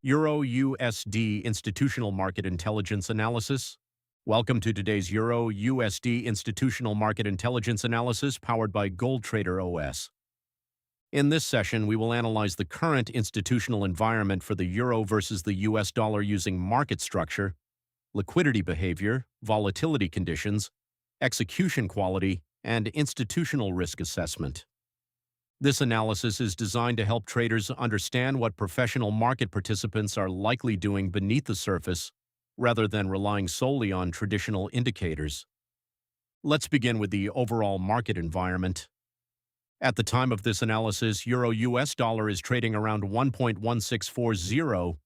Euro USD Institutional Market Intelligence Analysis. Welcome to today's Euro USD Institutional Market Intelligence Analysis powered by GoldTraderOS. In this session, we will analyze the current institutional environment for the euro versus the US dollar using market structure, liquidity behavior, volatility conditions, execution quality, and institutional risk assessment. This analysis is designed to help traders understand what professional market participants are likely doing beneath the surface, rather than relying solely on traditional indicators. Let's begin with the overall market environment. At the time of this analysis, Euro-US dollar is trading around 1.1640.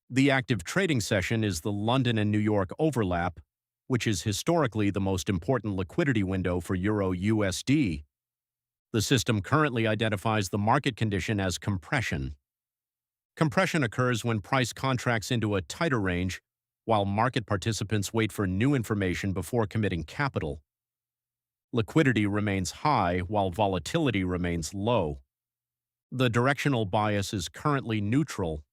The active trading session is the London and New York overlap, which is historically the most important liquidity window for Euro-USD. The system currently identifies the market condition as compression. Compression occurs when price contracts into a tighter range, while market participants wait for new information before committing capital. Liquidity remains high while volatility remains low. The directional bias is currently neutral.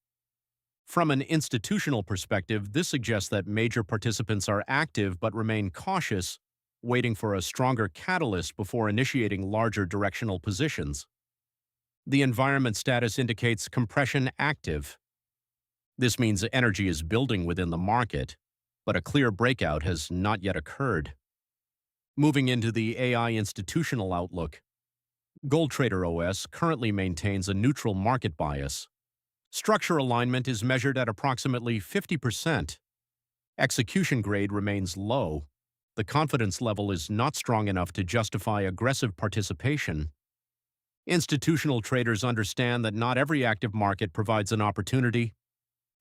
From an institutional perspective, this suggests that major participants are active but remain cautious, waiting for a stronger catalyst before initiating larger directional positions. The environment status indicates compression active. This means energy is building within the market, but a clear breakout has not yet occurred. Moving into the AI institutional outlook, GoldTraderOS currently maintains a neutral market bias. Structure alignment is measured at approximately 50%. Execution grade remains low. The confidence level is not strong enough to justify aggressive participation. Institutional traders understand that not every active market provides an opportunity.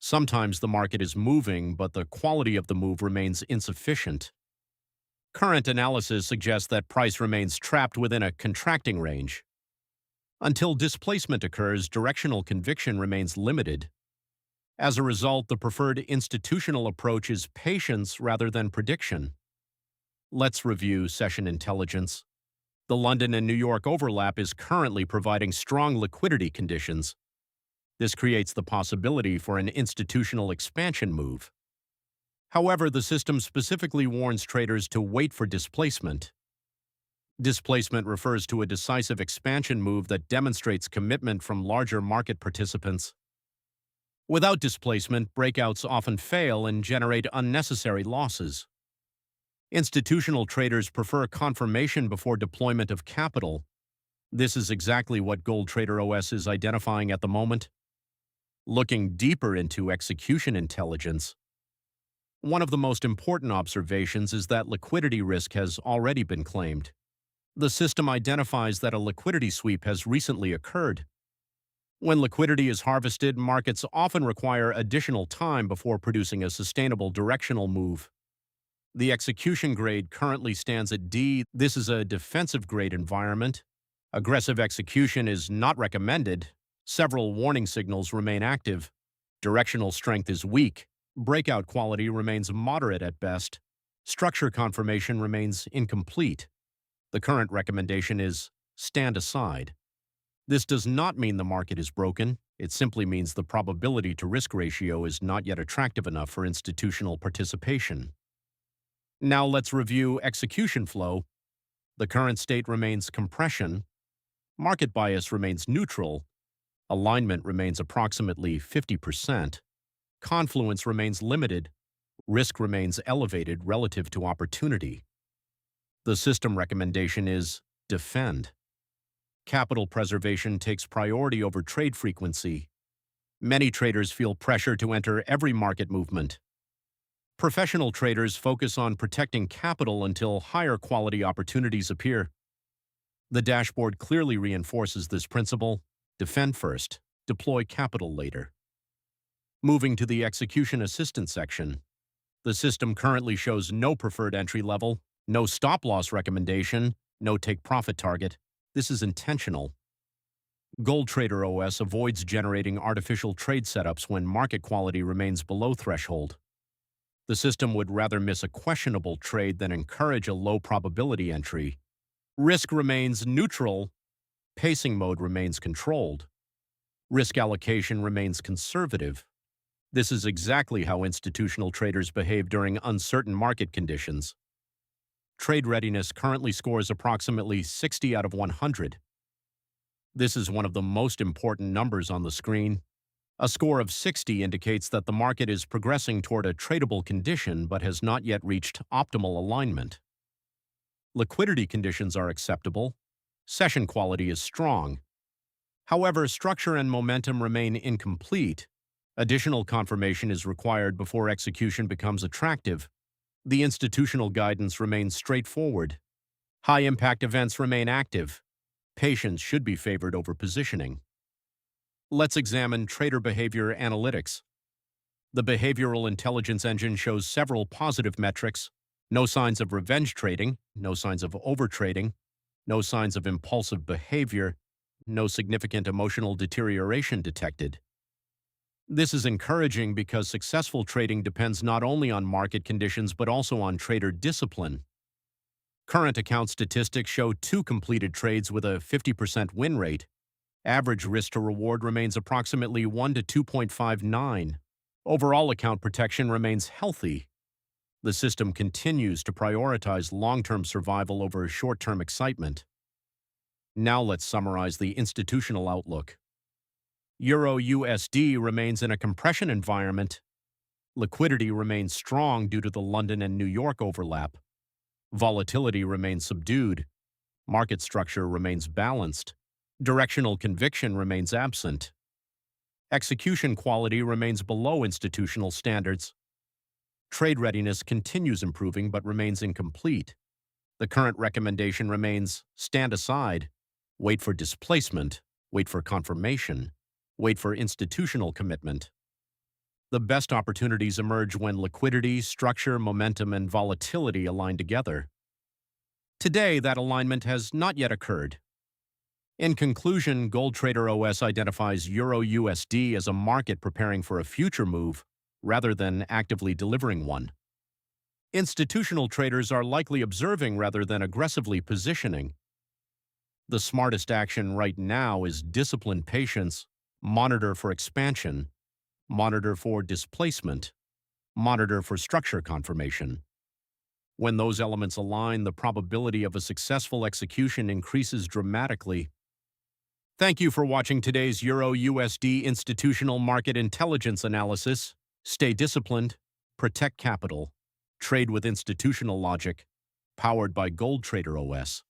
Sometimes the market is moving, but the quality of the move remains insufficient. Current analysis suggests that price remains trapped within a contracting range. Until displacement occurs, directional conviction remains limited. As a result, the preferred institutional approach is patience rather than prediction. Let's review session intelligence. The London and New York overlap is currently providing strong liquidity conditions. This creates the possibility for an institutional expansion move. However, the system specifically warns traders to wait for displacement. Displacement refers to a decisive expansion move that demonstrates commitment from larger market participants. Without displacement, breakouts often fail and generate unnecessary losses. Institutional traders prefer confirmation before deployment of capital. This is exactly what GoldTraderOS is identifying at the moment. Looking deeper into execution intelligence, one of the most important observations is that liquidity risk has already been claimed. The system identifies that a liquidity sweep has recently occurred. When liquidity is harvested, markets often require additional time before producing a sustainable directional move. The execution grade currently stands at D. This is a defensive grade environment. Aggressive execution is not recommended. Several warning signals remain active. Directional strength is weak. Breakout quality remains moderate at best. Structure confirmation remains incomplete. The current recommendation is stand aside. This does not mean the market is broken. It simply means the probability to risk ratio is not yet attractive enough for institutional participation. Now let's review execution flow. The current state remains compression. Market bias remains neutral. Alignment remains approximately 50%. Confluence remains limited. Risk remains elevated relative to opportunity. The system recommendation is defend. Capital preservation takes priority over trade frequency. Many traders feel pressure to enter every market movement. Professional traders focus on protecting capital until higher quality opportunities appear. The dashboard clearly reinforces this principle: defend first, deploy capital later. Moving to the execution assistance section, the system currently shows no preferred entry level, no stop-loss recommendation, no take-profit target. This is intentional. GoldTraderOS avoids generating artificial trade setups when market quality remains below threshold. The system would rather miss a questionable trade than encourage a low-probability entry. Risk remains neutral. Pacing mode remains controlled. Risk allocation remains conservative. This is exactly how institutional traders behave during uncertain market conditions. Trade readiness currently scores approximately 60 out of 100. This is one of the most important numbers on the screen. A score of 60 indicates that the market is progressing toward a tradable condition but has not yet reached optimal alignment. Liquidity conditions are acceptable. Session quality is strong. However, structure and momentum remain incomplete. Additional confirmation is required before execution becomes attractive. The institutional guidance remains straightforward. High-impact events remain active. Patience should be favored over positioning. Let's examine trader behavior analytics. The behavioral intelligence engine shows several positive metrics: no signs of revenge trading, no signs of overtrading, no signs of impulsive behavior, no significant emotional deterioration detected. This is encouraging because successful trading depends not only on market conditions but also on trader discipline. Current account statistics show 2 completed trades with a 50% win rate. Average risk to reward remains approximately 1 to 2.59. Overall account protection remains healthy. The system continues to prioritize long-term survival over short-term excitement. Now let's summarize the institutional outlook. Euro USD remains in a compression environment. Liquidity remains strong due to the London and New York overlap. Volatility remains subdued. Market structure remains balanced. Directional conviction remains absent. Execution quality remains below institutional standards. Trade readiness continues improving but remains incomplete. The current recommendation remains stand aside, wait for displacement, wait for confirmation, wait for institutional commitment. The best opportunities emerge when liquidity, structure, momentum, and volatility align together. Today, that alignment has not yet occurred. In conclusion, GoldTraderOS identifies Euro USD as a market preparing for a future move rather than actively delivering one. Institutional traders are likely observing rather than aggressively positioning. The smartest action right now is disciplined patience, monitor for expansion, monitor for displacement, monitor for structure confirmation. When those elements align, the probability of a successful execution increases dramatically. Thank you for watching today's Euro USD Institutional Market Intelligence Analysis. Stay disciplined, protect capital, trade with institutional logic, powered by GoldTraderOS.